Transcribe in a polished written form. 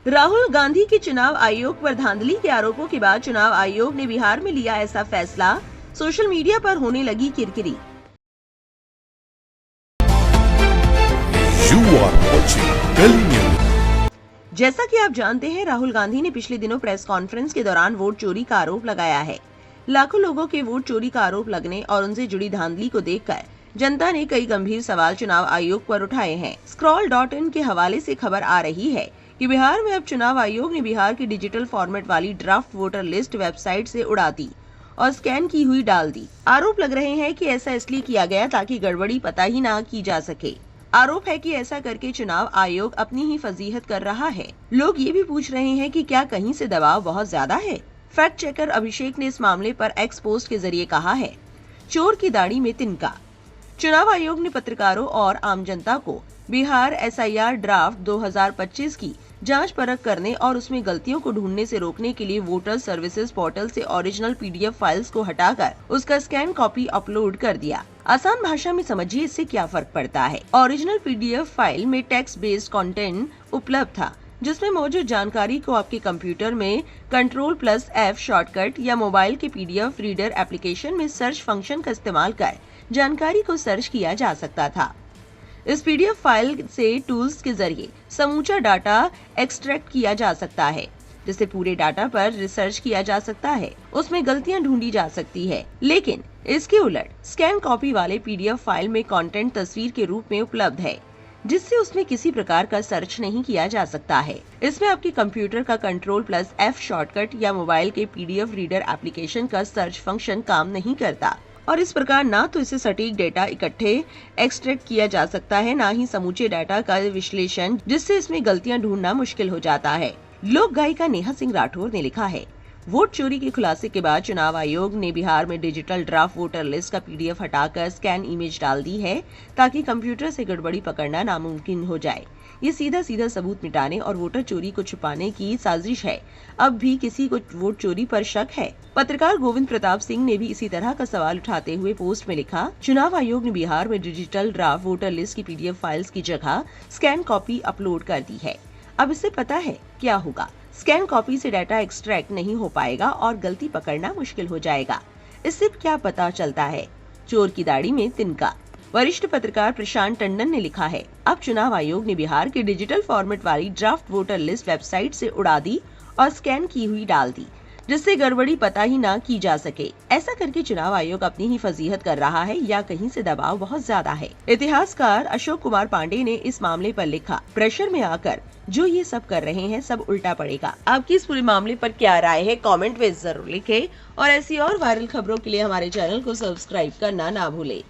राहुल गांधी के चुनाव आयोग पर धांधली के आरोपों के बाद चुनाव आयोग ने बिहार में लिया ऐसा फैसला। सोशल मीडिया पर होने लगी किरकिरी। जैसा कि आप जानते हैं, राहुल गांधी ने पिछले दिनों प्रेस कॉन्फ्रेंस के दौरान वोट चोरी का आरोप लगाया है। लाखों लोगों के वोट चोरी का आरोप लगने और उनसे जुड़ी धांधली को देखकर जनता ने कई गंभीर सवाल चुनाव आयोग पर उठाए हैं। Scroll.in के हवाले से खबर आ रही है कि बिहार में अब चुनाव आयोग ने बिहार की डिजिटल फॉर्मेट वाली ड्राफ्ट वोटर लिस्ट वेबसाइट से उड़ा दी और स्कैन की हुई डाल दी। आरोप लग रहे हैं कि ऐसा इसलिए किया गया ताकि गड़बड़ी पता ही ना की जा सके। आरोप है कि ऐसा करके चुनाव आयोग अपनी ही फजीहत कर रहा है। लोग ये भी पूछ रहे हैं कि क्या कहीं से दबाव बहुत ज्यादा है। फैक्ट चेकर अभिषेक ने इस मामले पर एक्स पोस्ट के जरिए कहा है, चोर की दाढ़ी में तिनका। चुनाव आयोग ने पत्रकारों और आम जनता को बिहार SIR ड्राफ्ट 2025 की जांच परख करने और उसमें गलतियों को ढूंढने से रोकने के लिए वोटर सर्विसेज पोर्टल से ओरिजिनल PDF फाइल्स को हटाकर उसका स्कैन कॉपी अपलोड कर दिया। आसान भाषा में समझिए इससे क्या फर्क पड़ता है। ओरिजिनल PDF फाइल में टेक्स्ट बेस्ड कंटेंट उपलब्ध था, जिसमें मौजूद जानकारी को आपके कंप्यूटर में Ctrl+F शॉर्टकट या मोबाइल के PDF रीडर एप्लीकेशन में सर्च फंक्शन का इस्तेमाल कर जानकारी को सर्च किया जा सकता था। इस PDF फाइल से टूल्स के जरिए समूचा डाटा एक्सट्रैक्ट किया जा सकता है, जिससे पूरे डाटा पर रिसर्च किया जा सकता है, उसमें गलतियां ढूंढी जा सकती है। लेकिन इसके उलट स्कैन कॉपी वाले PDF फाइल में कंटेंट तस्वीर के रूप में उपलब्ध है, जिससे उसमें किसी प्रकार का सर्च नहीं किया जा सकता है। इसमें आपके कंप्यूटर का Ctrl+F शॉर्टकट या मोबाइल के PDF रीडर एप्लीकेशन का सर्च फंक्शन काम नहीं करता और इस प्रकार ना तो इसे सटीक डेटा इकट्ठे एक्सट्रैक्ट किया जा सकता है, ना ही समूचे डाटा का विश्लेषण, जिससे इसमें गलतियां ढूंढना मुश्किल हो जाता है। लोक गायिका नेहा सिंह राठौर ने लिखा है, वोट चोरी के खुलासे के बाद चुनाव आयोग ने बिहार में डिजिटल ड्राफ्ट वोटर लिस्ट का PDF हटाकर स्कैन इमेज डाल दी है ताकि कंप्यूटर से गड़बड़ी पकड़ना नामुमकिन हो जाए। ये सीधा सीधा सबूत मिटाने और वोटर चोरी को छुपाने की साजिश है। अब भी किसी को वोट चोरी पर शक है। पत्रकार गोविंद प्रताप सिंह ने भी इसी तरह का सवाल उठाते हुए पोस्ट में लिखा, चुनाव आयोग ने बिहार में डिजिटल ड्राफ्ट वोटर लिस्ट की PDF फाइल्स की जगह स्कैन कॉपी अपलोड कर दी है। अब इससे पता है क्या होगा। स्कैन कॉपी से डाटा एक्सट्रैक्ट नहीं हो पाएगा और गलती पकड़ना मुश्किल हो जाएगा। इससे क्या पता चलता है, चोर की दाढ़ी में तिनका। वरिष्ठ पत्रकार प्रशांत टंडन ने लिखा है, अब चुनाव आयोग ने बिहार की डिजिटल फॉर्मेट वाली ड्राफ्ट वोटर लिस्ट वेबसाइट से उड़ा दी और स्कैन की हुई डाल दी, जिससे गड़बड़ी पता ही ना की जा सके। ऐसा करके चुनाव आयोग अपनी ही फजीहत कर रहा है या कहीं से दबाव बहुत ज्यादा है। इतिहासकार अशोक कुमार पांडे ने इस मामले पर लिखा, प्रेशर में आकर जो ये सब कर रहे हैं सब उल्टा पड़ेगा। आपकी इस पूरे मामले पर क्या राय है, कमेंट में जरूर लिखें और ऐसी और वायरल खबरों के लिए हमारे चैनल को सब्सक्राइब करना ना भूलें।